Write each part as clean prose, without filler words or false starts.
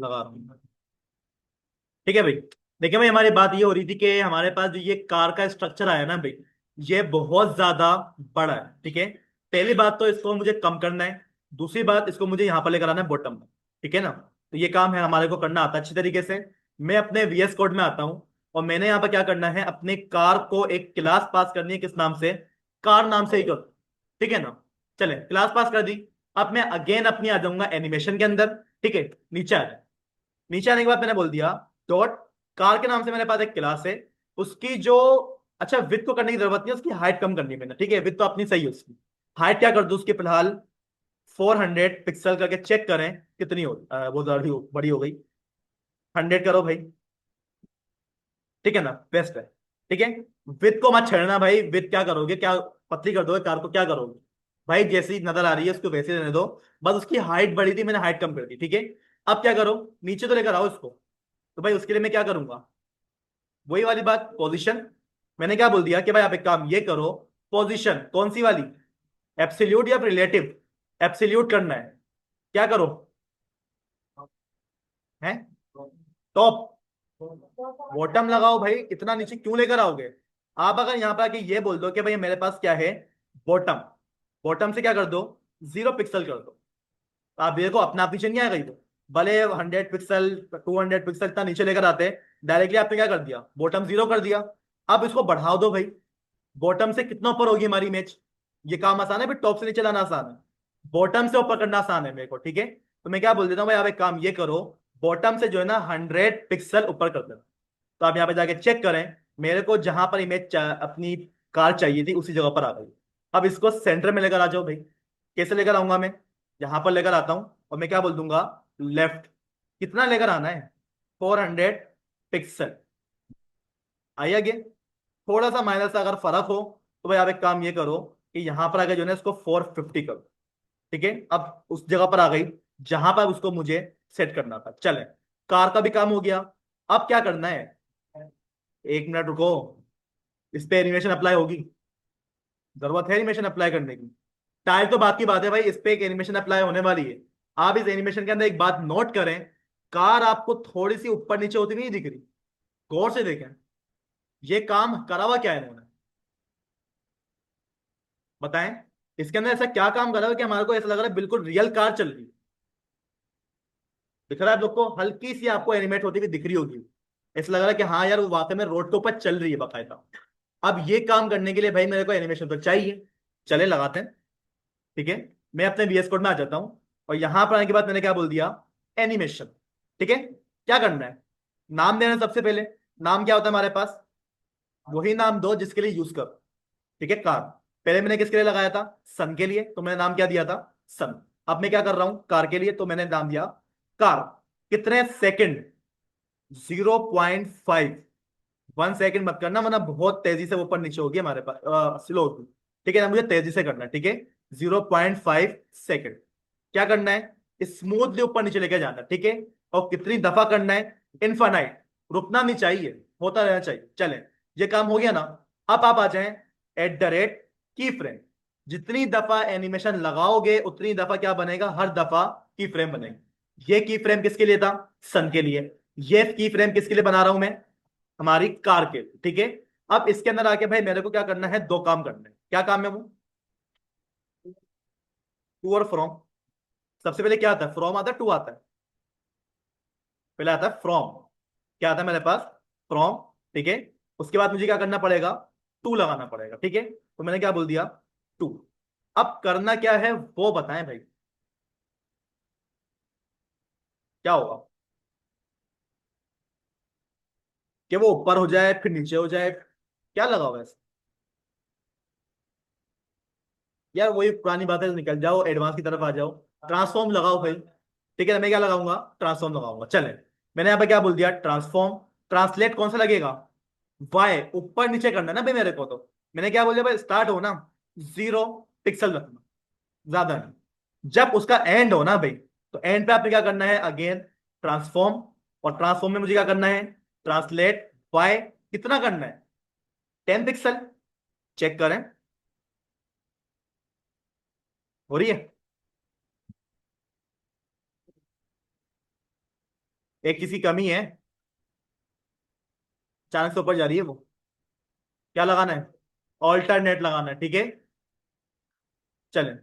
लगा रहा हूँ। ठीक है भाई। देखिए भाई, हमारी बात ये हो रही थी कि हमारे पास जो ये कार का स्ट्रक्चर आया ना भाई, ये बहुत ज्यादा बड़ा है। ठीक है। पहली बात तो इसको मुझे कम करना है। दूसरी बात, इसको मुझे यहाँ पर लेकर आना है बॉटम में। ठीक है ना। तो ये काम है हमारे को करना आता है अच्छी तरीके से। मैं अपने VS कोड में आता हूँ, और मैंने यहाँ पर क्या करना है, अपनी कार को एक क्लास पास करनी है। किस नाम से? कार नाम से ही करो। ठीक है ना। चले, क्लास पास कर दी। अब मैं अगेन अपनी आ जाऊंगा एनिमेशन के अंदर। ठीक है। नीचे आ जाए। नीचे आने के बाद मैंने बोल दिया डॉट, कार के नाम से मेरे पास एक क्लास है। उसकी जो, अच्छा, विथ को करने की जरूरत नहीं है, उसकी हाइट कम करनी है मैंने। ठीक है, विथ तो अपनी सही है उसकी। हाइट क्या कर दूं उसकी फिलहाल? 400 पिक्सल करके चेक करें कितनी हो, वो बड़ी हो गई। 100 करो भाई। ठीक है ना, बेस्ट है। ठीक है। विथ को मत छेड़ना भाई। विथ क्या करोगे, क्या पतली कर दोगे कार को, क्या करोगे? भाई जैसी नजर आ रही है उसको वैसे रहने दो। बस उसकी हाइट बढ़ी थी, मैंने हाइट कम कर दी। ठीक है। अब क्या करो, नीचे तो लेकर आओ इसको। तो भाई उसके लिए मैं क्या करूंगा? वही वाली बात, पोजीशन। मैंने क्या बोल दिया कि भाई आप एक काम ये करो, पोजीशन कौन सी वाली, एब्सोल्यूट या रिलेटिव? एब्सोल्यूट करना है। क्या करो? है टॉप। बॉटम लगाओ भाई, इतना नीचे क्यों लेकर आओगे? आप अगर यहां पर आके ये बोल दो कि भाई मेरे पास क्या है, बॉटम। बॉटम से क्या कर दो, 0 पिक्सल कर दो। आप देखो अपना आप नीचे नहीं आएगा ये तो। भले 100 पिक्सल, 200 पिक्सल इतना नीचे लेकर आते, डायरेक्टली आपने क्या कर दिया, बॉटम 0 कर दिया। अब इसको बढ़ाओ दो भाई। बॉटम से कितना ऊपर होगी हमारी इमेज? ये काम आसान है, फिर टॉप से नीचे लाना आसान है। बॉटम से ऊपर करना आसान है मेरे को। ठीक है। तो मैं क्या बोल देता हूँ भाई, आप एक काम ये करो, बॉटम से जो है ना 100 पिक्सल ऊपर कर देना। तो आप यहाँ पे जाके चेक करें, मेरे को जहां पर इमेज अपनी कार चाहिए थी उसी जगह पर आ गई। अब इसको सेंटर में लेकर आ जाओ भाई। कैसे लेकर आऊंगा मैं? यहां पर लेकर आता हूं, और मैं क्या बोल दूंगा, लेफ्ट। कितना लेकर आना है? 400 पिक्सल। आई आगे? थोड़ा सा माइनर सा अगर फर्क हो, तो भाई आप एक काम ये करो कि यहां पर आगे जो है ना इसको 450 करो। ठीक है। अब उस जगह पर आ गई जहां पर उसको मुझे सेट करना था। चले, कार का भी काम हो गया। अब क्या करना है? 1 मिनट रुको। इस पे एनिमेशन अप्लाई होगी? जरूरत है एनिमेशन अप्लाई करने की? टाइल तो बात की बात है भाई, इस पे एक एनिमेशन अप्लाई होने वाली है। आप इस एनिमेशन के अंदर एक बात नोट करें, कार आपको थोड़ी सी ऊपर नीचे होती नहीं दिख रही? गौर से देखें, ये काम करा हुआ क्या है इन्होंने? बताएं। इसके अंदर ऐसा क्या काम करा हुआ कि हमारे को ऐसा लग रहा है बिल्कुल रियल कार चल रही है? दिख रहा है आप लोग को? हल्की सी आपको एनिमेट होती हुई दिख रही होगी। ऐसा लग रहा है कि हाँ यार वो वाकई में रोड के ऊपर चल रही है बाकायदा। अब ये काम करने के लिए भाई मेरे को एनिमेशन तो चाहिए। चले लगाते हैं। ठीक है। मैं अपने VS कोड में आ जाता हूं, और यहां पर आने के बाद मैंने क्या बोल दिया, एनिमेशन। ठीक है। क्या करना है? नाम देना है सबसे पहले। नाम क्या होता है हमारे पास? वही नाम दो जिसके लिए यूज करो। ठीक है, कार। पहले मैंने किसके लिए लगाया था? सन के लिए, तो मैंने नाम क्या दिया था? सन। अब मैं क्या कर रहा हूं, कार के लिए, तो मैंने नाम दिया कार। कितने सेकंड? 0.5। 1 सेकंड मत करना, वरना बहुत तेजी से ऊपर नीचे होगी हमारे पास, स्लो होगी। ठीक है ना, मुझे तेजी से करना है। ठीक है। 0.5 सेकंड। क्या करना है, स्मूथली ऊपर नीचे लेके जाना है। ठीक है। और कितनी दफा करना है? इनफाइनाइट। रुकना नहीं चाहिए, होता रहना चाहिए। चले, ये काम हो गया ना। अब आप आ जाएं @ की फ्रेम। जितनी दफा एनिमेशन लगाओगे उतनी दफा क्या बनेगा, हर दफा की फ्रेम बनेगी। ये की फ्रेम किसके लिए था? सन के लिए। ये की फ्रेम किसके लिए बना रहा हूं मैं? हमारी कार के। ठीक है। अब इसके अंदर आके भाई मेरे को क्या करना है, दो काम करना है। क्या काम है वो? टू और फ्रॉम। सबसे पहले क्या आता है, फ्रॉम आता है, टू आता है? पहले आता है फ्रॉम। क्या आता है मेरे पास? फ्रॉम। ठीक है। उसके बाद मुझे क्या करना पड़ेगा, टू लगाना पड़ेगा। ठीक है। तो मैंने क्या बोल दिया, टू। अब करना क्या है वो बताएं भाई। क्या होगा? कि वो ऊपर हो जाए फिर नीचे हो जाए? क्या लगा हुआ है? यार वही पुरानी बातें से निकल जाओ, एडवांस की तरफ आ जाओ। ट्रांसफॉर्म लगाओ भाई। ठीक है ना, मैं क्या लगाऊंगा, ट्रांसफॉर्म लगाऊंगा। चले, मैंने यहाँ पे क्या बोल दिया, ट्रांसफॉर्म। ट्रांसलेट कौन सा लगेगा? वाई। ऊपर नीचे करना है ना भाई मेरे को तो। मैंने क्या बोल दिया भाई, स्टार्ट हो ना 0 पिक्सल रखना, ज्यादा नहीं। जब उसका एंड हो ना भाई, तो एंड पे आपने क्या करना है, अगेन ट्रांसफॉर्म। और ट्रांसफॉर्म में मुझे क्या करना है, ट्रांसलेट वाई। कितना करना है? 10 पिक्सल। चेक करें, हो रही है? एक चीज की कमी है, अचानक से ऊपर जा रही है वो। क्या लगाना है? ऑल्टरनेट लगाना है, ठीक है। चलें,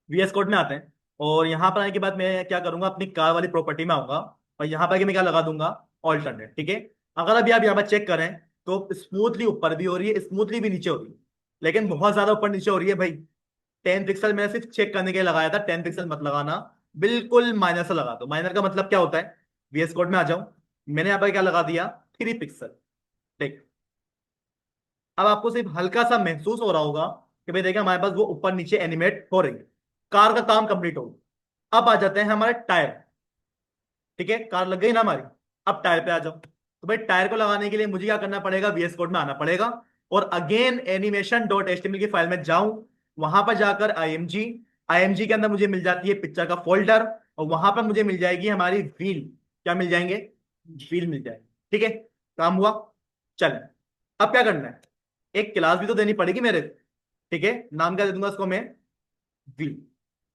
वीएस कोड में आते हैं। और यहाँ पर आने के बाद मैं क्या करूंगा, अपनी कार वाली प्रॉपर्टी में आऊंगा, और यहाँ पर आके मैं क्या लगा दूंगा, ऑल्टरनेट, ठीक है। अगर अभी आप यहाँ पर चेक करें तो स्मूथली ऊपर भी हो रही है, स्मूथली भी नीचे हो रही है, लेकिन बहुत ज्यादा ऊपर नीचे हो रही है भाई। 10 पिक्सल मैंने सिर्फ चेक करने के लिए लगाया था, 10 पिक्सल मत लगाना, बिल्कुल माइनर से लगा दो। माइनर का मतलब क्या होता है, वीएस कोड में आ जाऊं, मैंने यहाँ पर क्या लगा दिया, 3 पिक्सल। ठीक, अब आपको सिर्फ हल्का सा महसूस हो रहा होगा कि भाई देखिए हमारे पास वो ऊपर नीचे एनिमेट हो रही है, कार का काम कंप्लीट हो गया। अब आ जाते हैं हमारे टायर, ठीक है, कार लग गई ना हमारी। अब टायर पे आ जाओ, तो भाई टायर को लगाने के लिए मुझे क्या करना पड़ेगा, वीएस कोड में आना पड़ेगा, और अगेन एनिमेशन डॉट एचटीएमएल की फाइल में जाऊं, वहां पर जाकर आईएमजी, आईएमजी के अंदर मुझे मिल जाती है पिक्चर का फोल्डर, और वहां पर मुझे मिल जाएगी हमारी व्हील। क्या मिल जाएंगे? व्हील मिल जाएगी, ठीक है। काम हुआ। चल, अब क्या करना है, एक क्लास भी तो देनी पड़ेगी मेरे को, ठीक है। नाम क्या दे दूंगा उसको मैं, व्हील,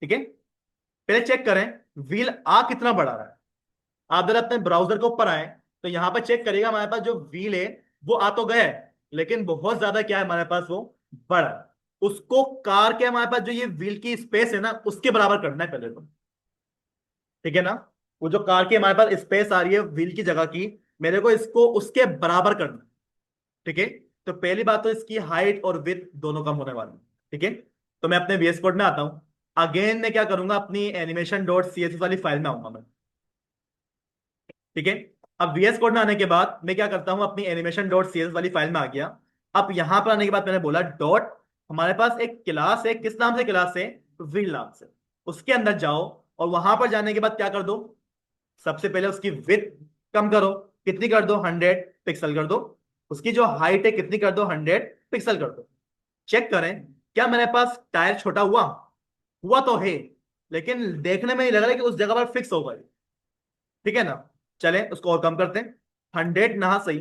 ठीक है। पहले चेक करें व्हील आ कितना बढ़ा रहा है। आप जरा अपने ब्राउजर के ऊपर आए, तो यहां पर चेक करिएगा, हमारे पास जो व्हील है वो आ तो गया है, लेकिन बहुत ज्यादा क्या है हमारे पास, वो बड़ा है। उसको कार के हमारे पास जो ये व्हील की स्पेस है ना, उसके बराबर करना है पहले तो, ठीक है ना। वो जो कार की हमारे पास स्पेस आ रही है व्हील की जगह की, मेरे को इसको उसके बराबर करना है, ठीक है। तो पहली बात तो इसकी हाइट और विड्थ दोनों कम होने वाली है, ठीक है। तो मैं अपने वीएस कोड में आता हूं, अगेन मैं क्या करूंगा, अपनी एनिमेशन डॉट सीएसएस वाली फाइल में आऊंगा मैं, ठीक है। अब वीएस कोड में आने के बाद मैं क्या करता हूं, अपनी एनिमेशन डॉट सीएस वाली फाइल में आ गया। अब यहां पर आने के बाद मैंने बोला डॉट, हमारे पास एक क्लास है, किस नाम से क्लास है, व्हील नाम से। उसके अंदर जाओ, और वहां पर जाने के बाद क्या कर दो, सबसे पहले उसकी विड्थ कम करो, कितनी कर दो, 100 पिक्सल कर दो। उसकी जो हाइट है कितनी कर दो, 100 पिक्सल कर दो। चेक करें क्या मेरे पास टायर छोटा हुआ, हुआ तो है, लेकिन देखने में ही लग रहा है कि उस जगह पर फिक्स होगा ये, ठीक है ना। चलें उसको और कम करते हैं, 100 ना सही,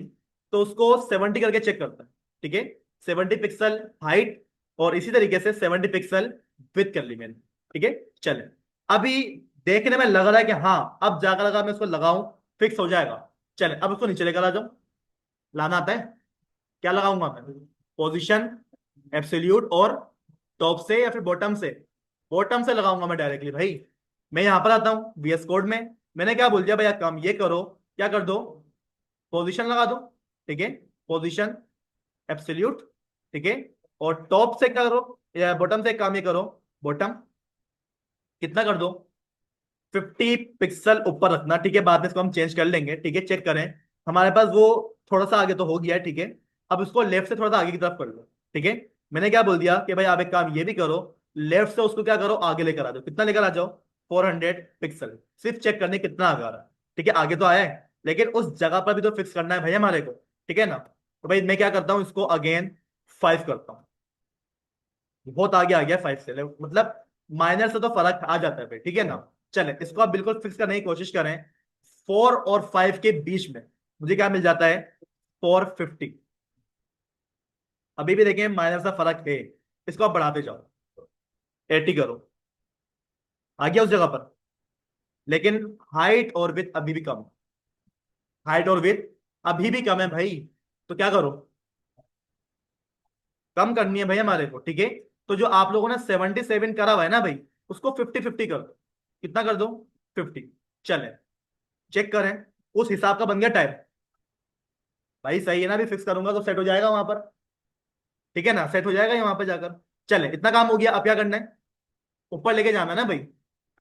तो उसको 70 करके चेक करते हैं, ठीक है। 70 पिक्सल हाइट, और इसी तरीके से 70 पिक्सल विथ कर ली मैंने, ठीक है। चलें, अभी देखने में लग रहा है कि हाँ, अब जाकर अगर मैं उसको लगाऊं फिक्स हो जाएगा। चलें, अब उसको नीचे लेकर आ जाओ, लाना आता है। क्या लगाऊंगा मैं, पोजीशन, एब्सोल्यूट, और टॉप से या फिर बॉटम से, बॉटम से लगाऊंगा मैं डायरेक्टली भाई। मैं यहां पर आता हूं वीएस कोड में, मैंने क्या बोल दिया भैया, काम ये करो, क्या कर दो, पोजीशन लगा दो, ठीक है। पोजीशन, एब्सोल्यूट, ठीक है। और टॉप से क्या करो, या बॉटम से काम ये करो, बॉटम कितना कर दो, 50 पिक्सल ऊपर रखना, ठीक है। बाद में इसको हम चेंज कर लेंगे, ठीक है। चेक करें, हमारे पास वो थोड़ा सा आगे तो हो गया है, ठीक है। अब उसको लेफ्ट से थोड़ा सा आगे की तरफ कर लो, ठीक है। मैंने क्या बोल दिया कि भाई आप एक काम ये भी करो, लेफ्ट से उसको क्या करो, आगे लेकर आ जाओ। कितना लेकर आ जाओ, 400 पिक्सल। सिर्फ चेक करने कितना आगे आ रहा है, ठीक है। आगे तो आया है, लेकिन उस जगह पर भी तो फिक्स करना है भाई हमारे को, ठीक है ना। तो भाई मैं क्या करता हूँ, इसको अगेन 5 करता हूँ। बहुत आगे आ गया 5 से, मतलब माइनर से तो फर्क आ जाता है भाई, ठीक है ना। चले इसको आप बिल्कुल फिक्स करने की कोशिश करें, 4 और 5 के बीच में मुझे क्या मिल जाता है, 450। अभी भी देखें माइनर सा फर्क है, इसको आप बढ़ाते जाओ, 80 करो, आ गया उस जगह पर। लेकिन हाइट और विथ अभी भी कम, हाइट और विथ अभी भी कम है भाई। तो क्या करो, कम करनी है भाई हमारे को, ठीक है। तो जो आप लोगों ने 77 करा हुआ है ना भाई, उसको 50-50 कर दो। कितना कर दो, 50। चले चेक करें, उस हिसाब का बन गया टाइप, भाई सही है ना। भी फिक्स करूंगा तो सेट हो जाएगा वहां पर, ठीक है ना, सेट हो जाएगा वहां पर जाकर। चले इतना काम हो गया, अब क्या करना है, ऊपर लेके जाना है ना भाई।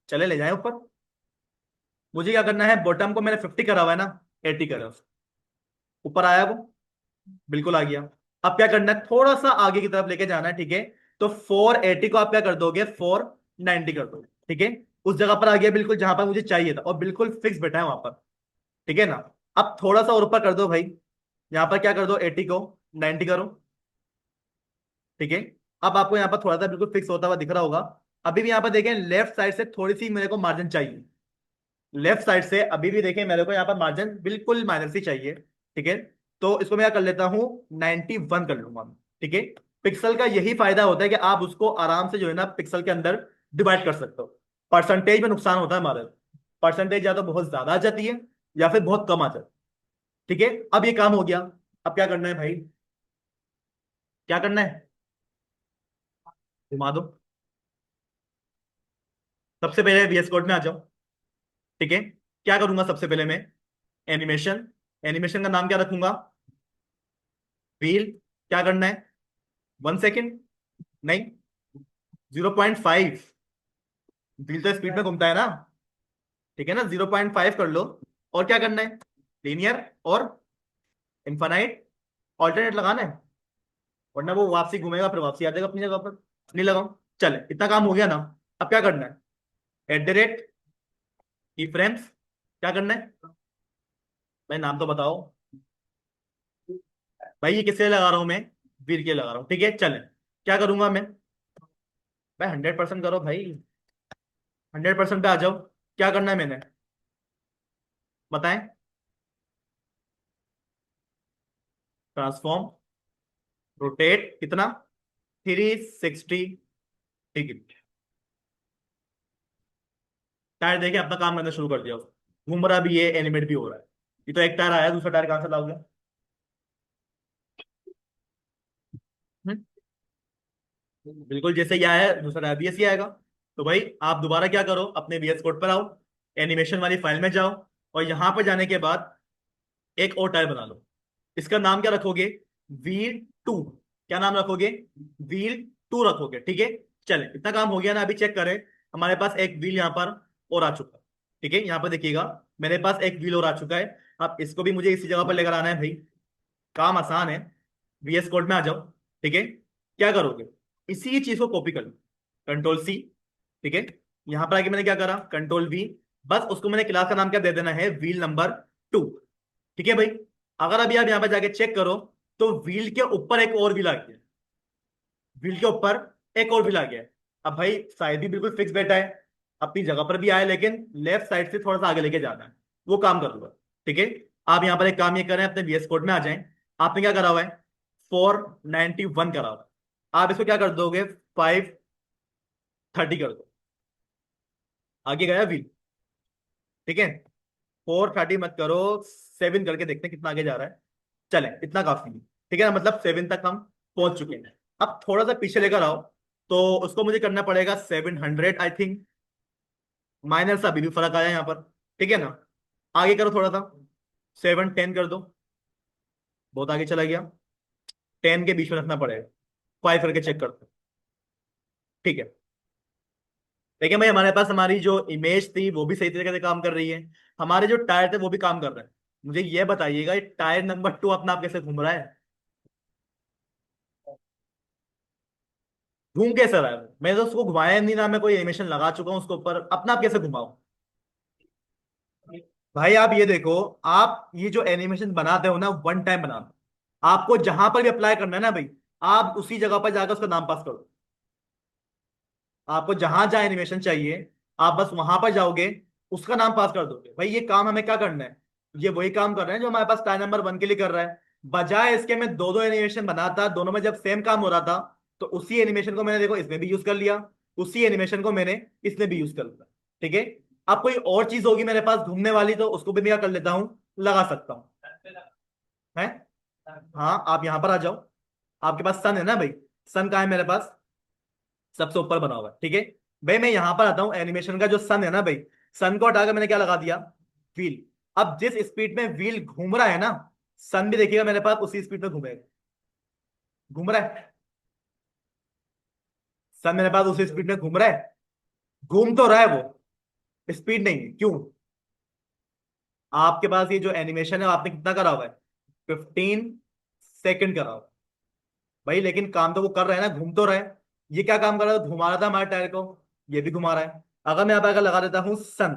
चले ले जाए ऊपर। मुझे क्या करना है, बॉटम को मैंने 50 करा हुआ है ना, 80 करा, ऊपर आया वो, बिल्कुल आ गया। अब क्या करना है, थोड़ा सा आगे की तरफ लेके जाना है, ठीक है। तो 480 को आप क्या कर दोगे, 490 कर दोगे, ठीक है। उस जगह पर आ गया बिल्कुल जहां पर मुझे चाहिए था, और बिल्कुल फिक्स बैठा है वहां पर, ठीक है ना। अब थोड़ा सा और ऊपर कर दो भाई, यहाँ पर क्या कर दो, 80 को 90 करो, ठीक है। अब आपको यहाँ पर थोड़ा सा बिल्कुल फिक्स होता हुआ दिख रहा होगा। अभी भी यहाँ पर देखें लेफ्ट साइड से थोड़ी सी मेरे को मार्जिन चाहिए, लेफ्ट साइड से अभी भी देखें मेरे को यहाँ पर मार्जिन बिल्कुल माइनर सी चाहिए, ठीक है। तो इसको मैं क्या कर लेता हूँ, 91 कर लूंगा मैं, ठीक है। पिक्सल का यही फायदा होता है कि आप उसको आराम से जो है ना पिक्सल के अंदर डिवाइड कर सकते हो, परसेंटेज में नुकसान होता है हमारे, परसेंटेज या तो बहुत ज्यादा आ जाती है या फिर बहुत कम आ जाती है। ठीक है, अब ये काम हो गया। अब क्या करना है भाई, क्या करना है, घुमा दो। सबसे पहले VS कोड में आ जाओ। ठीक है, क्या करूंगा सबसे पहले मैं, एनिमेशन। एनिमेशन का नाम क्या रखूंगा, व्हील। क्या करना है, 1 सेकेंड, नहीं, 0.5। व्हील तो स्पीड में घूमता है ना, ठीक है ना, 0.5 कर लो। और क्या करना है, लीनियर और इनफाइनाइट, ऑल्टरनेट लगाना है, वरना वो वापसी घूमेगा फिर वापसी आ जाएगा अपनी जगह पर। नहीं लगाऊं, चले, इतना काम हो गया ना। अब क्या करना है, @ की फ्रेम्स। क्या करना है, भाई नाम तो बताओ। भाई ये किसके लिए लगा रहा हूं मैं, वीर के लिए लगा रहा हूँ। ठीक है, चले, क्या करूंगा मैं, भाई 100% करो भाई, 100% पे आ जाओ। क्या करना है मैंने, बताएं। ट्रांसफॉर्म, रोटेट कितना, 360 डिग्री। टायर देखिए अपना काम करना शुरू कर दिया उसने। घूम रहा भी है, एनिमेट भी हो रहा है। ये तो एक टायर आया, दूसरा टायर कहां से लाओगे। हम्म, बिल्कुल जैसे ही आया है दूसरा टायर भी ऐसे ही आएगा। तो भाई आप दोबारा क्या करो, अपने VS कोड पर आओ, एनिमेशन वाली फाइल में जाओ, और यहां पर जाने के बाद एक और टायर बना लो। इसका नाम क्या रखोगे, व्हील 2। क्या नाम रखोगे, व्हील 2 रखोगे। ठीक है, चले, इतना काम हो गया ना। अभी चेक करें, हमारे पास एक व्हील यहाँ पर और आ चुका है। ठीक है, यहाँ पर देखिएगा, मेरे पास एक व्हील और आ चुका है। अब इसको भी मुझे इसी जगह पर लेकर आना है भाई, काम आसान है। VS कोड में आ जाओ। ठीक है, क्या करोगे, इसी चीज को कॉपी कर लो, Ctrl+C। ठीक है, यहां पर आके मैंने क्या करा, Ctrl+V। बस उसको मैंने क्लास का नाम क्या दे देना है, व्हील नंबर 2। ठीक है भाई, अगर अभी आप यहाँ पे जाके चेक करो, तो व्हील के ऊपर एक और व्हील आ गया, व्हील के ऊपर एक और व्हील आ गया। अब भाई साइड भी बिल्कुल फिक्स बैठा है, अपनी जगह पर भी आया, लेकिन लेफ्ट साइड से थोड़ा सा आगे लेके जाना है, वो काम कर दूंगा। ठीक है, आप यहाँ पर एक काम ये करें, अपने VS कोड में आ जाएं। आपने क्या करा हुआ है, 491 करा हुआ है। आप इसको क्या कर दोगे, 530 कर दो। आगे गया व्हील। ठीक है, 430 मत करो, 7 करके देखते हैं कितना आगे जा रहा है। चले, इतना काफी है। ठीक है ना, मतलब 7 तक हम पहुंच चुके हैं। अब थोड़ा सा पीछे लेकर आओ, तो उसको मुझे करना पड़ेगा 700 आई थिंक। माइनर सा अभी भी फर्क आया यहाँ पर। ठीक है ना, आगे करो थोड़ा सा, 710 कर दो। बहुत आगे चला गया, 10 के बीच में रखना पड़ेगा। 5 करके चेक करते हैं। ठीक है, देखिए भाई हमारे पास हमारी जो इमेज थी वो भी सही तरीके से काम कर रही है, हमारे जो टायर थे वो भी काम कर रहे हैं। मुझे ये बताइएगा, ये टायर नंबर 2 अपना आप कैसे घूम रहा है, घूम कैसे रहा है वो? मैं तो उसको घुमाया नहीं ना, मैं कोई एनिमेशन लगा चुका हूँ उसके ऊपर, अपना आप कैसे घुमाऊं। भाई आप ये देखो, आप ये जो एनिमेशन बनाते हो ना, वन टाइम बनाते हो। आपको जहां पर भी अप्लाई करना है ना भाई, आप उसी जगह पर जाकर उसका नाम पास करो। आपको जहां जहां एनिमेशन चाहिए, आप बस वहां पर जाओगे, उसका नाम पास कर दोगे। भाई ये काम हमें क्या करना है, ये वही काम कर रहे हैं जो हमारे पास टायर नंबर 1 के लिए कर रहा है। बजाय इसके मैं दो दो एनिमेशन बनाता, दोनों में जब सेम काम हो रहा था, तो उसी एनिमेशन को मैंने देखो इसमें भी यूज कर लिया, उसी एनिमेशन को मैंने इसमें भी यूज कर लिया। ठीक है, अब कोई और चीज होगी मेरे पास घूमने वाली, तो उसको भी मैं क्या कर लेता हूँ, लगा सकता हूँ। है, हाँ आप यहां पर आ जाओ। आपके पास सन है ना भाई, सन कहाँ है मेरे पास, सबसे ऊपर बना हुआ है। ठीक है भाई, मैं यहां पर आता हूं, एनिमेशन का जो सन है ना भाई, सन को हटाकर मैंने क्या लगा दिया, व्हील। अब जिस स्पीड में व्हील घूम रहा है ना, सन भी देखिएगा मेरे पास उसी स्पीड में घूमेगा, घूम रहा है। सन मेरे पास उसी स्पीड में घूम रहा है, घूम तो रहा है वो, स्पीड नहीं है। क्यों, आपके पास ये जो एनिमेशन है आपने कितना करा हुआ है, 15 सेकंड करा हुआ है भाई, लेकिन काम तो वो कर रहा है ना, घूम तो रहा है। ये क्या काम कर रहा है, घुमा रहा था हमारे टायर को, ये भी घुमा रहा है। अगर मैं यहाँ पे अगर लगा देता हूँ सन,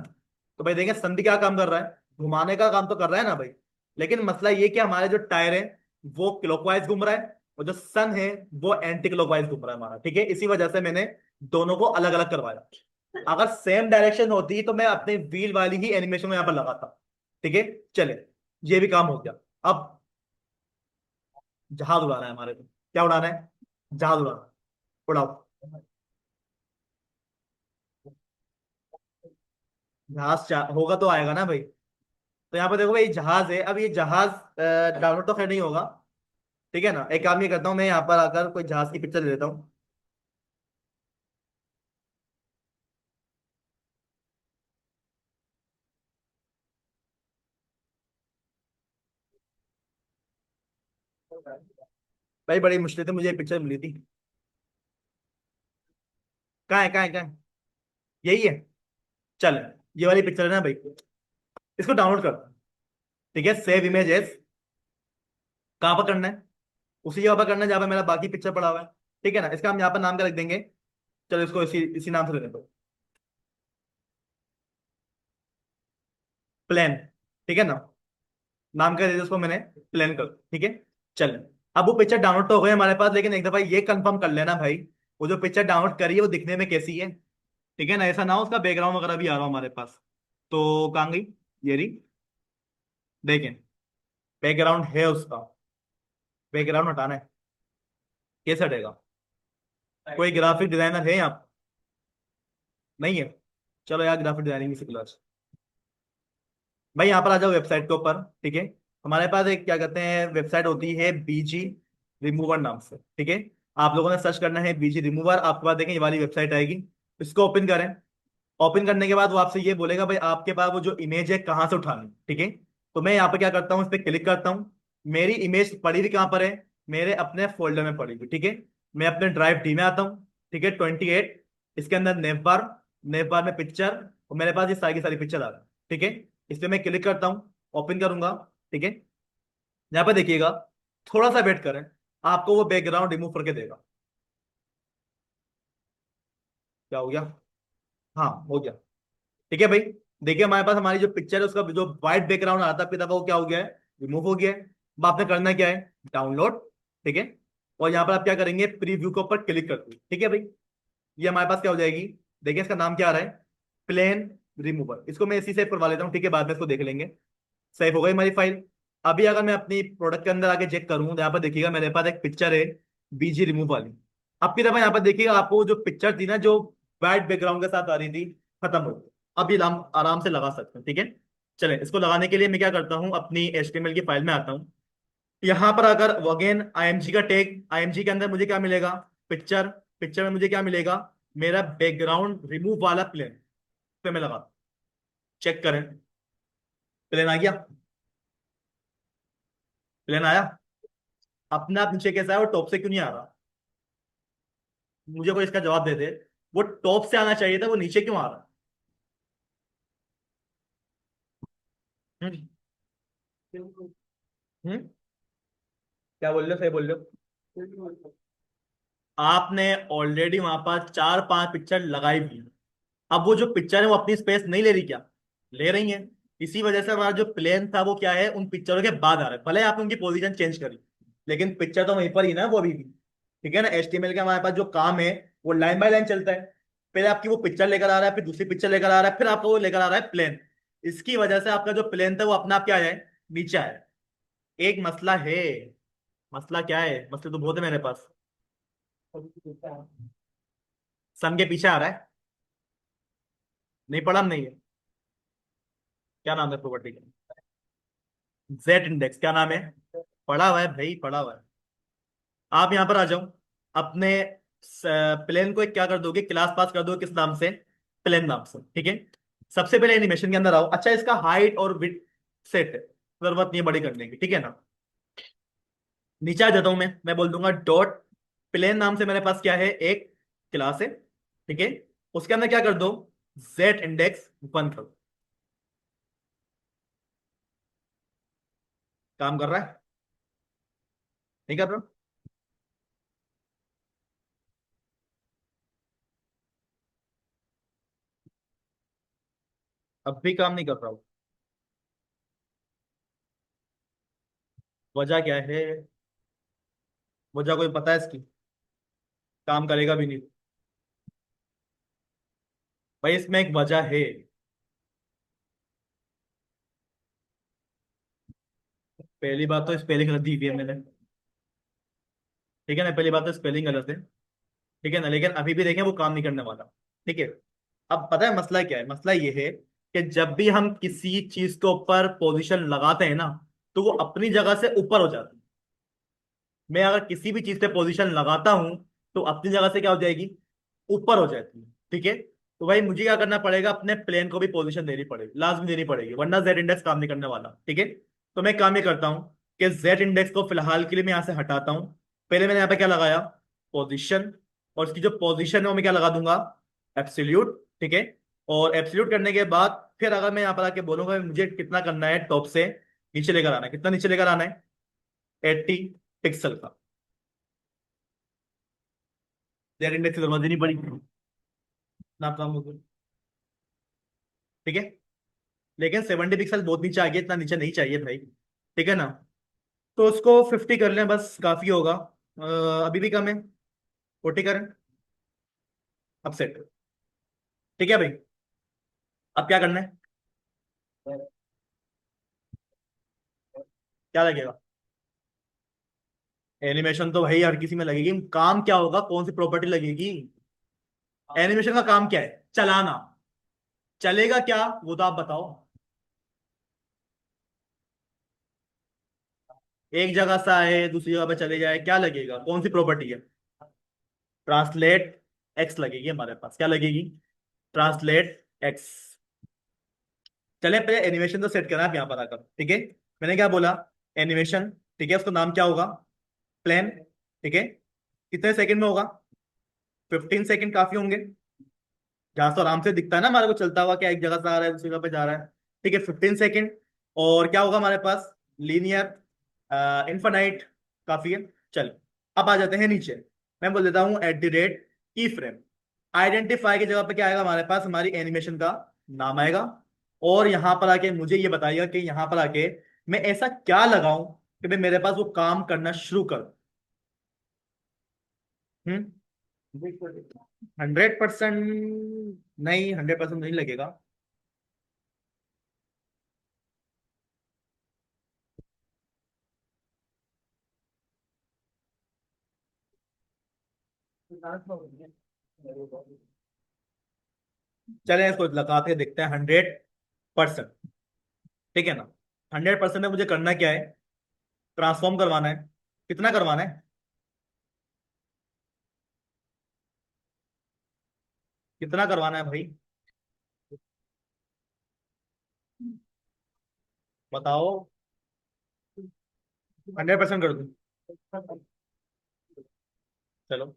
तो भाई देखें सन भी क्या काम कर रहा है, घुमाने का काम तो कर रहा है ना भाई। लेकिन मसला ये कि हमारे जो टायर है वो क्लॉकवाइज घूम रहा है, और जो सन है वो एंटी क्लॉकवाइज घूम रहा है हमारा। ठीक है, इसी वजह से मैंने दोनों को अलग अलग करवाया। अगर सेम डायरेक्शन होती तो मैं अपने व्हील वाली ही एनिमेशन में यहाँ पर लगाता। ठीक है, चले, ये भी काम हो गया। अब जहाज उड़ाना है हमारे को, क्या उड़ाना है, जहाज उड़ाना, उड़ाओ। होगा तो आएगा ना भाई। तो यहाँ पर देखो भाई जहाज है, अब ये जहाज डाउनलोड तो खैर नहीं होगा। ठीक है ना, एक काम ये करता हूँ, मैं यहाँ पर आकर कोई जहाज की पिक्चर ले लेता हूँ। भाई बड़ी मुश्किल से मुझे एक पिक्चर मिली थी। कहाँ है, कहाँ है, कहाँ है? यही है। चल, ये वाली पिक्चर है ना भाई, इसको डाउनलोड कर। ठीक है, सेव इमेजेस। कहाँ पर करना है? उसी जगह पर करना है जहाँ पर मेरा बाकी पिक्चर पड़ा हुआ है। ठीक है ना, इसका हम यहाँ पर नाम क्या रख देंगे? चलो इसको इसी इसी नाम से ले लेते, प्लान। ठीक है ना, नाम क्या दे दिया उसको मैंने, प्लान कर। ठीक है। चल, अब वो पिक्चर डाउनलोड तो हो गई हमारे पास, लेकिन एक दफा ये कंफर्म कर लेना भाई, वो जो पिक्चर डाउनलोड करी है वो दिखने में कैसी है। ठीक है ना, ऐसा ना हो उसका बैकग्राउंड वगैरह भी आ रहा हो हमारे पास। तो कहाँ गई? ये रही। देखें, बैकग्राउंड है उसका। बैकग्राउंड हटाना है, कैसे हटेगा? कोई ग्राफिक डिजाइनर है यहाँ पर? नहीं है। चलो यार, ग्राफिक डिजाइनिंग की क्लास। भाई यहाँ पर आ जाओ वेबसाइट के ऊपर। ठीक है, हमारे पास एक क्या कहते हैं वेबसाइट होती है, बीजी रिमूवर नाम से। ठीक है, आप लोगों ने सर्च करना है बीजी रिमूवर, आपके पास देखें ये वाली वेबसाइट आएगी। इसको ओपन करें। ओपन करने के बाद वो आपसे ये बोलेगा भाई आपके पास वो जो इमेज है कहाँ से उठानी है। ठीक है, तो मैं यहाँ पे क्या करता हूँ, इस पर क्लिक करता हूँ। मेरी इमेज पड़ी हुई कहाँ पर है? मेरे अपने फोल्डर में पड़ी हुई। ठीक है, मैं अपने ड्राइव डी में आता हूँ। ठीक है, 28, इसके अंदर नेव बार, नेव बार में पिक्चर, और मेरे पास ये सारी की सारी पिक्चर आ रही है। ठीक है, इस पर मैं क्लिक करता हूँ, ओपन करूंगा। ठीक है, यहाँ पे देखिएगा, थोड़ा सा वेट करें, आपको वो बैकग्राउंड रिमूव करके देगा। क्या हो गया? हाँ, हो गया। ठीक है भाई, देखिए हमारे पास हमारी जो पिक्चर है उसका जो व्हाइट बैकग्राउंड आता था वो क्या हो गया है? रिमूव हो गया है। अब आपने करना क्या है? डाउनलोड। ठीक है, और यहाँ पर आप क्या करेंगे, प्रीव्यू के ऊपर क्लिक कर दो। ठीक है भाई, ये हमारे पास क्या हो जाएगी? देखिए इसका नाम क्या आ रहा है, प्लेन रिमूवर। इसको मैं इसी से करवा लेता हूँ, ठीक है, बाद में इसको देख लेंगे। सेव हो गई हमारी फाइल। अभी अगर मैं अपनी प्रोडक्ट के अंदर आके चेक करूँ तो यहाँ पर देखिएगा मेरे पास एक पिक्चर है, बीजी रिमूव वाली। अब की दफा यहाँ पर देखिएगा, आपको जो पिक्चर थी ना जो वाइट बैकग्राउंड के साथ आ रही थी, खत्म हो गई। अब ये आराम आराम से लगा सकते हैं। ठीक है, चलें, इसको लगाने के लिए मैं क्या करता हूँ, अपनी HTML की फाइल में आता हूँ। यहाँ पर अगर अगेन IMG का टैग, IMG के अंदर मुझे क्या मिलेगा? पिक्चर। पिक्चर में मुझे क्या मिलेगा? मेरा बैकग्राउंड रिमूव वाला प्लेन पे मैं लगा। चेक करें, प्लेन आ गया। प्लेन आया। अपने आप नीचे कैसा है, वो टॉप से क्यों नहीं आ रहा? मुझे कोई इसका जवाब दे दे। वो टॉप से आना चाहिए था, वो नीचे क्यों आ रहा है? हम्म? क्या बोल रहे हो, सही बोल रहे हो। आपने ऑलरेडी वहां पर 4-5 पिक्चर लगाई भी है। अब वो जो पिक्चर है वो अपनी स्पेस नहीं ले रही क्या? ले रही है। इसी वजह से हमारा जो प्लेन था वो क्या है, उन पिक्चरों के बाद आ रहा है, भले आपने उनकी पोजीशन चेंज करी, लेकिन पिक्चर तो वहीं पर ही ना वो अभी भी। ठीक है ना, HTML का हमारे पास जो काम है वो लाइन बाय लाइन चलता है। पहले आपकी वो पिक्चर लेकर आ रहा है, फिर दूसरी पिक्चर लेकर आ रहा है, फिर आपको वो लेकर आ रहा है प्लेन। इसकी वजह से आपका जो प्लेन था वो अपना आप क्या है, नीचे आया। एक मसला है। मसला क्या है? मसले तो बहुत है मेरे पास। सन के पीछे आ रहा है। नहीं पढ़ा, नहीं है। क्या नाम है प्रॉपर्टी का? जेड इंडेक्स, क्या नाम है? पढ़ा हुआ है भाई, पढ़ा हुआ है। आप यहाँ पर आ जाओ। अपने प्लेन को एक क्या कर दोगे, क्लास पास कर दो, किस नाम से? प्लेन नाम से। ठीक है, सबसे पहले एनिमेशन के अंदर आओ। अच्छा, इसका हाइट और विड्थ सेट है, जरूरत नहीं है बड़ी करने की। ठीक है ना, नीचे आ जाता हूं मैं बोल दूंगा डॉट प्लेन नाम से मेरे पास क्या है, एक क्लास है। ठीक है, उसके अंदर क्या कर दो, जेड इंडेक्स 1 कर दो। काम कर रहा है? नहीं कर रहा? अब भी काम नहीं कर रहा हूँ। वजह क्या है? वजह कोई पता है इसकी? काम करेगा भी नहीं। भाई इसमें एक वजह है। पहली बात तो स्पेलिंग गलत दी हुई है मैंने। ठीक है ना, पहली बात तो स्पेलिंग गलत है। ठीक है ना, लेकिन अभी भी देखें वो काम नहीं करने वाला। ठीक है, अब पता है मसला क्या है? मसला ये है कि जब भी हम किसी चीज के ऊपर पोजीशन लगाते हैं ना, तो वो अपनी जगह से ऊपर हो जाती है। मैं अगर किसी भी चीज पे पोजीशन लगाता हूं, तो अपनी जगह से क्या हो जाएगी, ऊपर हो जाती है। ठीक है, तो भाई मुझे क्या करना पड़ेगा, अपने प्लेन को भी पोजीशन देनी पड़ेगी, लाजमी देनी पड़ेगी, वरना जेड इंडेक्स काम नहीं करने वाला। ठीक है, तो मैं काम ये करता हूँ कि जेड इंडेक्स को फिलहाल के लिए मैं यहाँ से हटाता हूँ। पहले मैंने यहाँ पे क्या लगाया, पोजीशन, और इसकी जो पोजीशन है वो मैं क्या लगा दूंगा, एब्सोल्यूट। ठीक है, और एब्सोल्यूट करने के बाद फिर अगर मैं यहाँ पर आके बोलूंगा मुझे कितना करना है, टॉप से नीचे लेकर आना है, कितना नीचे लेकर आना है, 80 पिक्सल का। जेड इंडेक्स की जरूरत ही नहीं पड़ी ना, काम हो गया। ठीक है, लेकिन 70 पिक्सल बहुत नीचे आ गया, इतना नीचे नहीं चाहिए भाई। ठीक है ना, तो उसको 50 कर लें, बस काफी होगा। अभी भी कम है, 40 करें, अब सेट। ठीक है भाई, अब क्या करना है, क्या लगेगा, एनिमेशन तो भाई हर किसी में लगेगी। काम क्या होगा, कौन सी प्रॉपर्टी लगेगी, एनिमेशन का काम क्या है, चलाना। चलेगा क्या वो तो आप बताओ। एक जगह से आए दूसरी जगह पे चले जाए, क्या लगेगा, कौन सी प्रॉपर्टी है, ट्रांसलेट एक्स लगेगी हमारे पास, क्या लगेगी, ट्रांसलेट एक्स। चले पहले एनिमेशन तो सेट करना है यहाँ पर आकर। ठीक है, मैंने क्या बोला, एनिमेशन। ठीक है, उसका नाम क्या होगा, प्लेन। ठीक है, कितने सेकंड में होगा, 15 सेकंड काफी होंगे, जहां तो आराम से दिखता है ना हमारे को चलता हुआ, क्या एक जगह से आ रहा है दूसरी जगह पे जा रहा है। ठीक है, 15 सेकंड। और क्या होगा हमारे पास, लीनियर, इनफाइनाइट, काफी है। चल, अब आ जाते हैं नीचे। मैं बोल देता हूँ @ की फ्रेम। आइडेंटिफाई की जगह पे क्या आएगा हमारे पास, हमारी एनिमेशन का नाम आएगा। और यहां पर आके मुझे ये बताइएगा कि यहां पर आके मैं ऐसा क्या लगाऊं कि भाई मेरे पास वो काम करना शुरू कर। 100% नहीं, 100% नहीं लगेगा। चलें इसको लगाते हैं, देखते हैं 100%। ठीक है ना, 100% में मुझे करना क्या है, ट्रांसफॉर्म करवाना है। कितना करवाना है, कितना करवाना है भाई, बताओ। 100% कर दूं, चलो।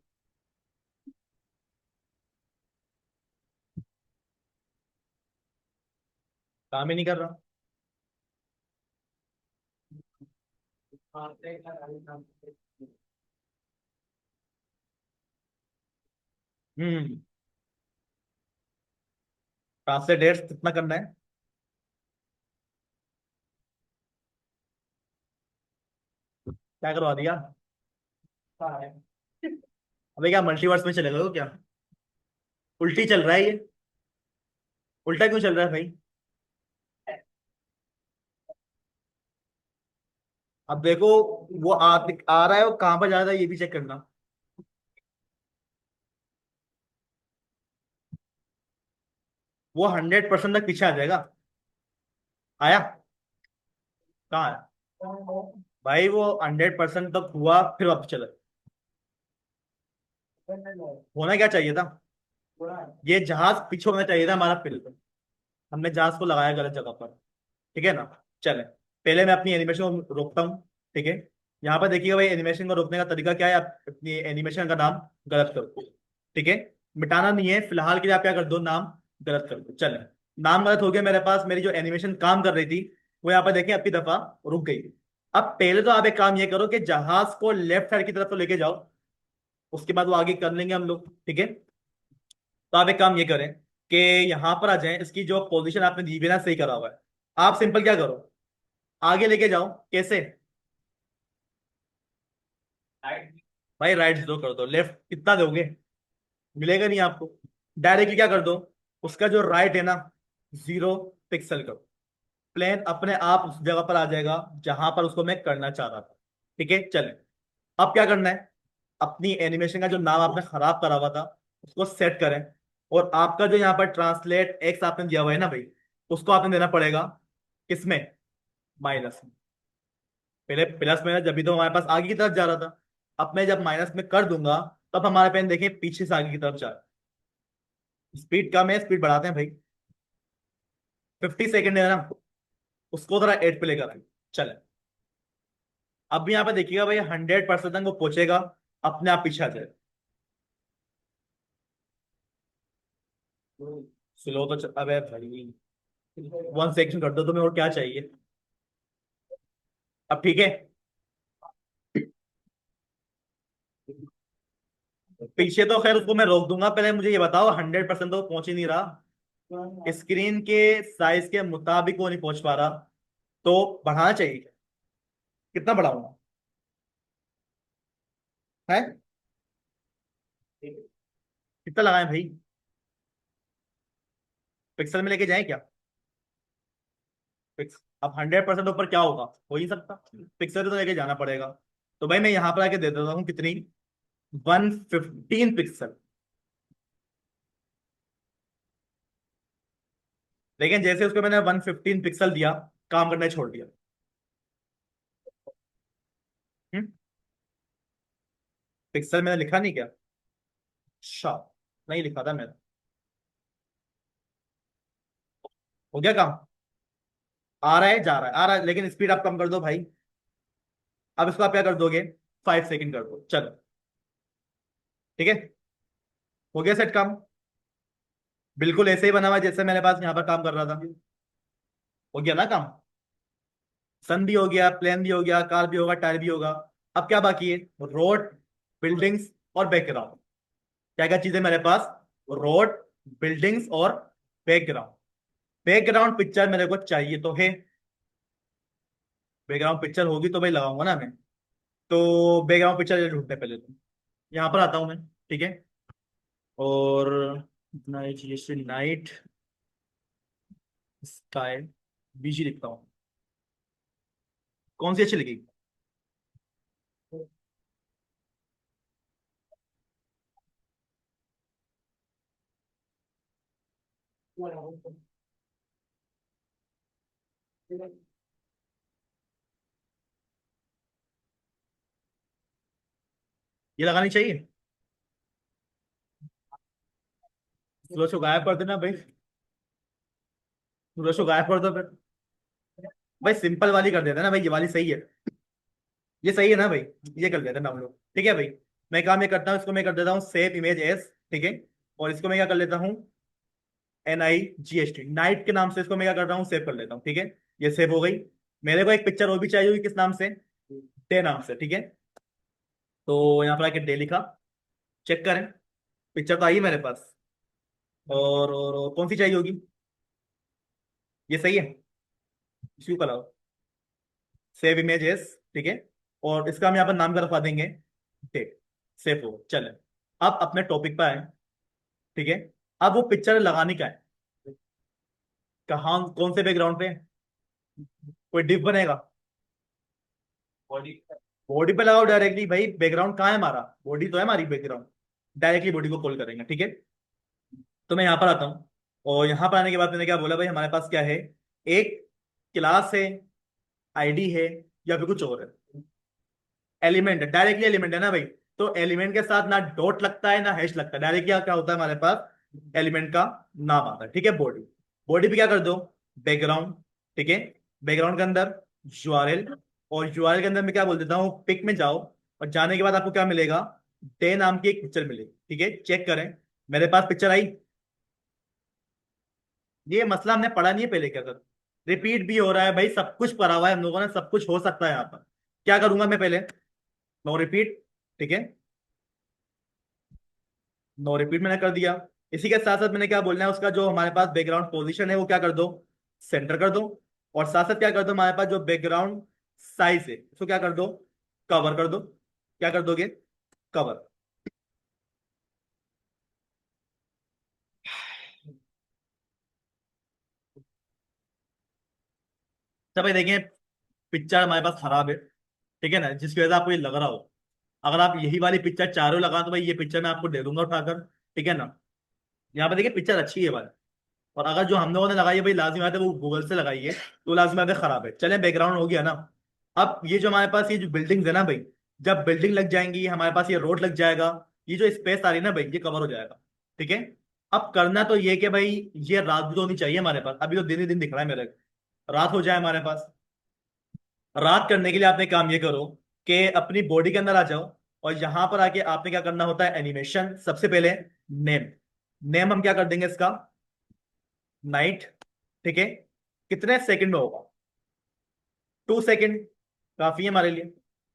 काम ही नहीं कर रहा। हम्म, ट्रांसलेट डेट्स कितना करना है, क्या करवा दिया। अबे क्या मल्टीवर्स में चले गए हो क्या, उल्टी चल रहा है ये, उल्टा क्यों चल रहा है भाई। अब देखो, वो आ रहा है, वो कहाँ पर जा रहा है ये भी चेक करना। वो 100% तक पीछे आ जाएगा। आया, कहाँ है भाई, वो 100% तक हुआ, फिर वापस चला। होना क्या चाहिए था, ये जहाज पीछे होना चाहिए था हमारा फिर, हमने जहाज को लगाया गलत जगह पर। ठीक है ना, चले पहले मैं अपनी एनिमेशन को रोकता हूँ। ठीक है, यहाँ पर देखिएगा भाई, एनिमेशन को रोकने का तरीका क्या है, आप अपनी एनिमेशन का नाम गलत कर दो। ठीक है, मिटाना नहीं है, फिलहाल के लिए आप क्या कर दो, नाम गलत कर दो। चले, नाम गलत हो गया मेरे पास, मेरी जो एनिमेशन काम कर रही थी वो यहाँ पर देखें अपनी दफा रुक गई। अब पहले तो आप एक काम ये करो कि जहाज को लेफ्ट साइड की तरफ तो लेके जाओ, उसके बाद वो आगे कर लेंगे हम लोग। ठीक है, तो आप एक काम ये करें कि यहाँ पर आ जाएं, इसकी जो पोजीशन आपने दी हुई है ना, सही करा हुआ है। आप सिंपल क्या करो, आगे लेके जाओ, कैसे, भाई राइट 0 कर दो, लेफ्ट कितना दोगे, मिलेगा नहीं आपको। डायरेक्टली क्या कर दो, उसका जो राइट है ना, 0 पिक्सल करो, प्लेन अपने आप उस जगह पर आ जाएगा जहां पर उसको मैं करना चाह रहा था। ठीक है, चले, अब क्या करना है, अपनी एनिमेशन का जो नाम आपने खराब करा हुआ था उसको सेट करें। और आपका जो यहाँ पर ट्रांसलेट एक्स आपने दिया हुआ है ना भाई, उसको आपने देना पड़ेगा किसमें, माइनस में। पहले प्लस में था, जब भी तो हमारे पास आगे की तरफ जा रहा था। अब मैं जब माइनस में कर दूंगा, तब हमारे पेन देखिए पीछे से आगे की तरफ जा रहा है। स्पीड कम है, स्पीड बढ़ाते हैं भाई। 50 सेकेंड है ना, उसको थोड़ा 8 पे लेकर आए। चले। अब भी यहाँ पे देखिएगा भाई, 100% तक वो पहुंचेगा, अपने आप पीछे आ जाएगा। स्लो तो अबे भाई, 1 सेकंड कर दो तुम्हें, और क्या चाहिए। अब ठीक है। पीछे तो खैर उसको मैं रोक दूंगा, पहले मुझे ये बताओ 100% तो पहुंच ही नहीं रहा, स्क्रीन के साइज के मुताबिक वो नहीं पहुंच पा रहा, तो बढ़ाना चाहिए। कितना बढ़ाऊंगा है, कितना लगाएं भाई। पिक्सल में लेके जाएं क्या। पिक्स अब 100% ऊपर क्या होगा, हो ही नहीं सकता। पिक्सल तो लेके जाना पड़ेगा। तो भाई मैं यहाँ पर आके दे देता हूँ कितनी, 115 पिक्सल। लेकिन जैसे उसको मैंने 115 पिक्सल दिया, काम करना छोड़ दिया। पिक्सल मैंने लिखा नहीं क्या, अच्छा, नहीं लिखा था मैंने। हो गया काम। आ रहा है, जा रहा है, आ रहा है, लेकिन स्पीड आप कम कर दो भाई। अब इसको आप क्या कर दोगे, 5 सेकंड कर दो, चलो। ठीक है, हो गया सेट काम। बिल्कुल ऐसे ही बना हुआ है जैसे मेरे पास यहाँ पर काम कर रहा था। हो गया ना काम। सन भी हो गया, प्लेन भी हो गया, कार भी होगा, टायर भी होगा। अब क्या बाकी है, रोड, बिल्डिंग्स और बैकग्राउंड। क्या क्या चीजें मेरे पास, रोड, बिल्डिंग्स और बैकग्राउंड। बैकग्राउंड पिक्चर मेरे को चाहिए तो है, बैकग्राउंड पिक्चर होगी तो भाई लगाऊंगा ना मैं। तो बैकग्राउंड पिक्चर ढूंढते हैं पहले तो। यहाँ पर आता हूँ मैं। ठीक है। और नाइट, जैसे नाइट स्काई, बीजी लिखता हूँ। कौन सी अच्छी लगेगी। ये लगानी चाहिए। सूरज को गायब कर देना भाई, सूरज को गायब कर दो फिर। भाई सिंपल वाली कर देते हैं ना भाई, ये वाली सही है। ये सही है ना भाई, ये कर लेते हैं ना हम लोग। ठीक है भाई। मैं काम ये करता हूँ, इसको मैं कर देता हूँ सेव इमेज एस। ठीक है। और इसको मैं क्या कर लेता हूँ, NIGHT, नाइट के नाम से इसको मैं क्या कर रहा हूँ, सेव कर लेता हूँ। ठीक है। ये सेव हो गई। मेरे को एक पिक्चर और भी चाहिए होगी, किस नाम से, डे नाम से। ठीक है। तो यहाँ पर आके डे लिखा, चेक करें। पिक्चर तो आई है मेरे पास। और कौन सी चाहिए होगी, ये सही है, इसी को लाओ, सेव इमेजेस। ठीक है। और इसका हम यहाँ पर नाम का रखवा देंगे डे। सेव हो, चले। अब अपने टॉपिक पे आए। ठीक है। अब वो पिक्चर लगाने का है, कहाँ, कौन से बैकग्राउंड पे। कोई डिप बनेगा, बॉडी, बॉडी पे लगाओ डायरेक्टली भाई। बैकग्राउंड कहाँ है हमारा, बॉडी तो है हमारी बैकग्राउंड। डायरेक्टली बॉडी को कॉल करेंगे। ठीक है। तो मैं यहाँ पर आता हूँ। और यहाँ पर आने के बाद मैंने क्या बोला भाई, हमारे पास क्या है, एक क्लास है, ID है, या फिर कुछ और है। एलिमेंट है, डायरेक्टली एलिमेंट है ना भाई। तो एलिमेंट के साथ ना डॉट लगता है ना हैश लगता है, डायरेक्टली क्या क्या होता है हमारे पास, एलिमेंट का नाम आता है। ठीक है। बॉडी, बॉडी पे क्या कर दो, बैकग्राउंड। ठीक है। बैकग्राउंड के अंदर URL, और URL के अंदर मैं क्या बोल देता हूँ, पिक में जाओ। और जाने के बाद आपको क्या मिलेगा, डे नाम की एक पिक्चर मिलेगी। ठीक है, चेक करें। मेरे पास पिक्चर आई। ये मसला हमने पढ़ा नहीं है पहले, क्या कर, रिपीट भी हो रहा है भाई, सब कुछ पढ़ा हुआ है हम लोगों ने, सब कुछ हो सकता है यहाँ पर। क्या करूंगा मैं पहले, नो रिपीट। ठीक है, नो रिपीट मैंने कर दिया। इसी के साथ साथ मैंने क्या बोलना है, उसका जो हमारे पास बैकग्राउंड पोजीशन है वो क्या कर दो, सेंटर कर दो। और साथ साथ क्या कर दो, हमारे पास जो बैकग्राउंड साइज है उसको क्या कर दो, कवर कर दो। क्या कर दोगे, कवर। तो भाई देखिए, पिक्चर हमारे पास खराब है, ठीक है ना, जिसकी वजह से आपको ये लग रहा हो। अगर आप यही वाली पिक्चर चारों लगा तो भाई ये पिक्चर मैं आपको दे दूंगा उठाकर। ठीक है ना। यहाँ पे देखिए पिक्चर अच्छी है भाई। और अगर जो हम लोगों ने लगाई है भाई लाजिम बात है वो गूगल से लगाई है, तो लाजिम बात है खराब है। चलें, बैकग्राउंड हो गया ना। अब ये जो हमारे पास ये जो बिल्डिंग्स है ना भाई, जब बिल्डिंग लग जाएंगी हमारे पास ये रोड लग जाएगा, ये जो स्पेस आ रही है ना भाई ये कवर हो जाएगा। ठीक है। अब करना तो ये कि भाई ये रात भी तो होनी चाहिए हमारे पास, अभी तो दिन ही दिन दिख रहा है मेरे को। रात हो जाए हमारे पास। रात करने के लिए आपने काम ये करो कि अपनी बॉडी के अंदर आ जाओ, और यहां पर आके आपने क्या करना होता है, एनिमेशन सबसे पहले। नेम। नेम हम क्या कर देंगे इसका, नाइट। ठीक है। कितने सेकंड में होगा, 2 सेकंड काफी है हमारे लिए,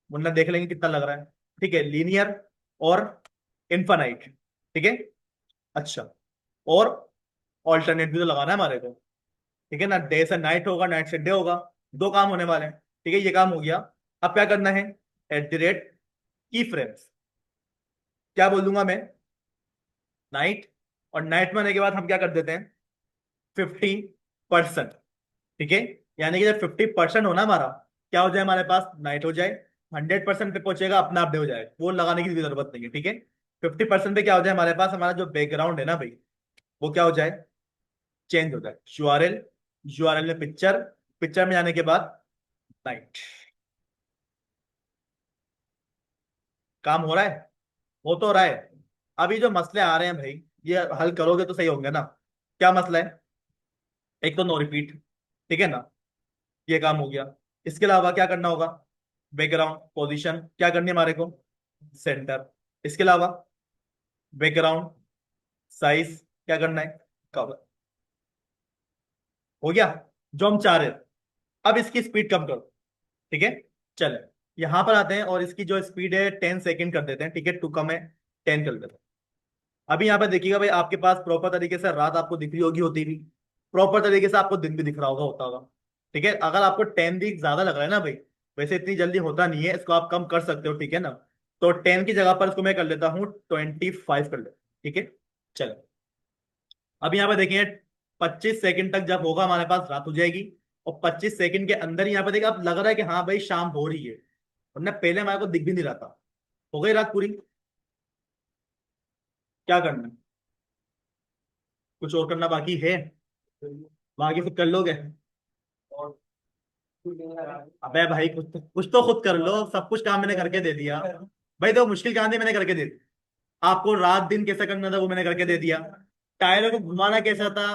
वरना देख लेंगे कितना लग रहा है। ठीक है, लीनियर और इनफाइनाइट। ठीक है। अच्छा, और ऑल्टरनेट भी तो लगाना है हमारे को। ठीक है ना, डे से नाइट होगा, नाइट से डे होगा, दो काम होने वाले हैं। ठीक है, ये काम हो गया। अब क्या करना है, @ की फ्रेम्स। क्या बोल दूंगा मैं, नाइट, और नाइट में आने के बाद हम क्या कर देते हैं, 50%। ठीक है। यानी कि जब 50% हो ना हमारा, क्या हो जाए हमारे पास, नाइट हो जाए। 100% पे पहुंचेगा अपना आप डे हो जाएगा, वो लगाने की भी जरूरत नहीं है। ठीक है। 50% पे क्या हो जाए हमारे पास, हमारा जो बैकग्राउंड है ना भाई, वो क्या हो जाए, चेंज हो जाए। यूआरएल, यूआरएल में पिक्चर, पिक्चर में जाने के बाद नाइट। काम हो रहा है, हो तो रहा है। अभी जो मसले आ रहे हैं भाई, ये हल करोगे तो सही होंगे ना। क्या मसला है, एक तो नो रिपीट। ठीक है ना, ये काम हो गया। इसके अलावा क्या करना होगा, बैकग्राउंड पोजीशन क्या करनी है हमारे को, सेंटर। इसके अलावा बैकग्राउंड साइज क्या करना है, कवर। हो गया जो हम चाह रहे थे। अब इसकी स्पीड कम करो। ठीक है। चले, यहां पर आते हैं और इसकी जो स्पीड है 10 सेकेंड कर देते हैं। ठीक है, टू कम है, 10 कर देते हैं। अभी यहाँ पे देखिएगा भाई, आपके पास प्रॉपर तरीके से रात आपको दिख रही होगी, होती भी प्रॉपर तरीके से आपको दिन भी दिख रहा होगा, होता होगा। ठीक है, अगर आपको 10 भी ज्यादा लग रहा है ना भाई, वैसे इतनी जल्दी होता नहीं है, इसको आप कम कर सकते हो। ठीक है ना, तो 10 की जगह पर इसको मैं कर लेता हूँ 25 कर लेता हूँ। ठीक है। चलो, अब यहाँ पे देखिए, 25 सेकंड तक जब होगा हमारे पास रात हो जाएगी, और 25 सेकंड के अंदर ही यहाँ पे देखिए अब लग रहा है कि हाँ भाई शाम हो रही है, वरना पहले हमारे को दिख भी नहीं रहा था। हो गई रात पूरी। क्या करना है, कुछ और करना बाकी है, बाकी खुद कर लोगे। अबे भाई कुछ तो खुद कर लो, सब कुछ काम मैंने करके दे दिया। भाई तो मुश्किल काम थी मैंने करके दे दी। आपको रात दिन कैसे करना था वो मैंने करके दे दिया। टायरों को घुमाना कैसा था,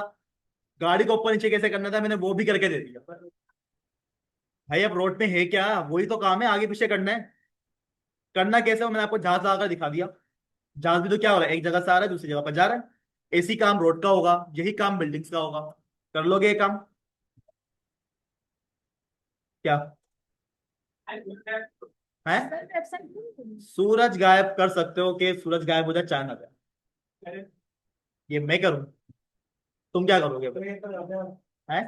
गाड़ी को ऊपर नीचे कैसे करना था, मैंने वो भी करके दे दिया। भाई अब रोड पे है क्या, वही तो काम है, आगे पीछे करना है। करना कैसे हो मैंने आपको जहाज लगाकर दिखा दिया। जहाज भी तो क्या हो रहा है, एक जगह से आ रहा है दूसरी जगह पर जा रहा है। इसी काम रोड का होगा, यही काम बिल्डिंग्स का होगा। कर लोगे ये काम, क्या है। सूरज गायब कर सकते हो कि सूरज गायब हो जाए चांद आ जाए, ये मैं करूं, तुम क्या करोगे है।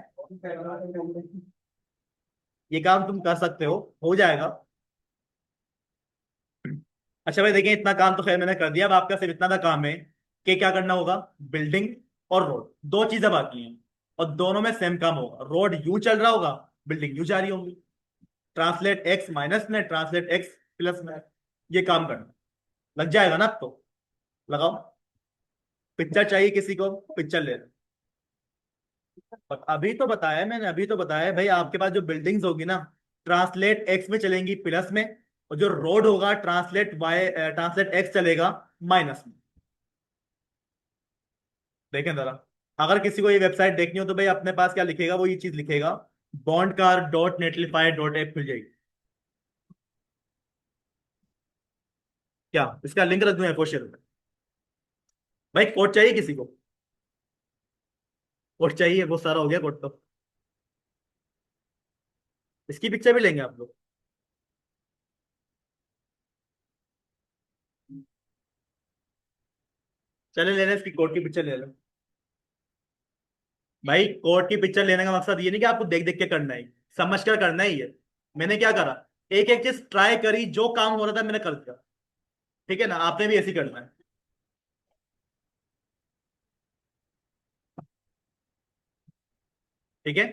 ये काम तुम कर सकते हो जाएगा। अच्छा भाई देखिए, इतना काम तो खैर मैंने कर दिया, अब आपका सिर्फ इतना सा काम है कि क्या करना होगा, बिल्डिंग और रोड, दो चीजें बाकी हैं, और दोनों में सेम काम होगा। रोड यूं चल रहा होगा, बिल्डिंग यूं जा रही होंगी। ट्रांसलेट एक्स माइनस में, ट्रांसलेट एक्स प्लस में, ये काम करना। लग जाएगा ना अब तो, लगाओ। पिक्चर चाहिए किसी को, पिक्चर ले लो। और अभी तो बताया मैंने, अभी तो बताया भाई, आपके पास जो बिल्डिंग्स होगी ना, ट्रांसलेट एक्स में चलेंगी प्लस में, और जो रोड होगा ट्रांसलेट एक्स चलेगा माइनस में। देखें जरा, अगर किसी को ये वेबसाइट देखनी हो तो भाई अपने पास क्या लिखेगा, वो ये चीज लिखेगा, bondcar.netlify.app खुल जाएगी। क्या इसका लिंक रख दूं या शेयर में। भाई कोड चाहिए किसी को, कोड चाहिए, वो सारा हो गया कोड तो। इसकी पिक्चर भी लेंगे आप लोग। चले ले लें, इसकी कोड की पिक्चर ले लो। भाई कोड की पिक्चर लेने का मकसद ये नहीं कि आपको देख देख के करना है, समझ कर करना ही है। मैंने क्या करा, एक एक चीज ट्राई करी, जो काम हो रहा था मैंने कर दिया। ठीक है ना, आपने भी ऐसे ही करना है। ठीक है।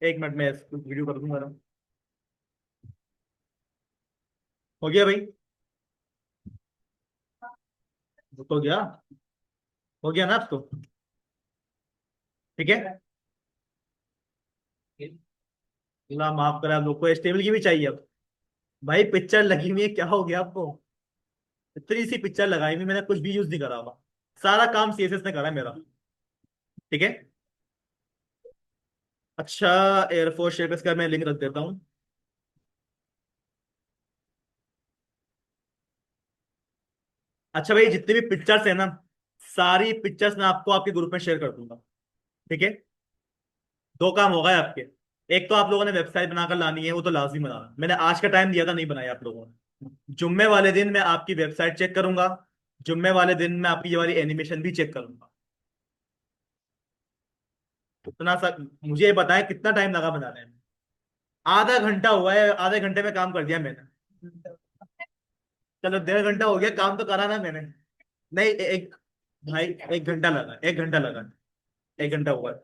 1 मिनट में वीडियो कर दूंगा। हो गया भाई? हो गया? हो गया ना आपको? ठीक है। अल्लाह माफ करे, आप लोग को स्टेबल की भी चाहिए अब? भाई पिक्चर लगी हुई है, क्या हो गया आपको? इतनी सी पिक्चर लगाई हुई, मैंने कुछ भी यूज नहीं करा हुआ। सारा काम सीएसएस ने करा है मेरा। ठीक है। अच्छा, एयरफोर्स शेयर्स का मैं लिंक रख देता हूँ। अच्छा भाई, जितनी भी पिक्चर्स है ना, सारी पिक्चर्स मैं आपको आपके ग्रुप में शेयर कर दूंगा। ठीक है। दो काम हो गए आपके। एक तो आप लोगों ने वेबसाइट बनाकर लानी है, वो तो लाजमी बनाना, मैंने आज का टाइम दिया था, नहीं बनाया आप लोगों ने। जुम्मे वाले दिन मैं आपकी वेबसाइट चेक करूंगा। जुम्मे वाले दिन मैं आपकी ये वाली एनिमेशन भी चेक करूंगा। इतना सा मुझे ये बताएं, कितना टाइम लगा बनाने में? आधा घंटा हुआ है, आधे घंटे में काम कर दिया मैंने। चलो 1.5 घंटा हो गया, काम तो करा ना मैंने। नहीं, एक भाई, 1 घंटा लगा, 1 घंटा लगा। 1 घंटा हुआ है।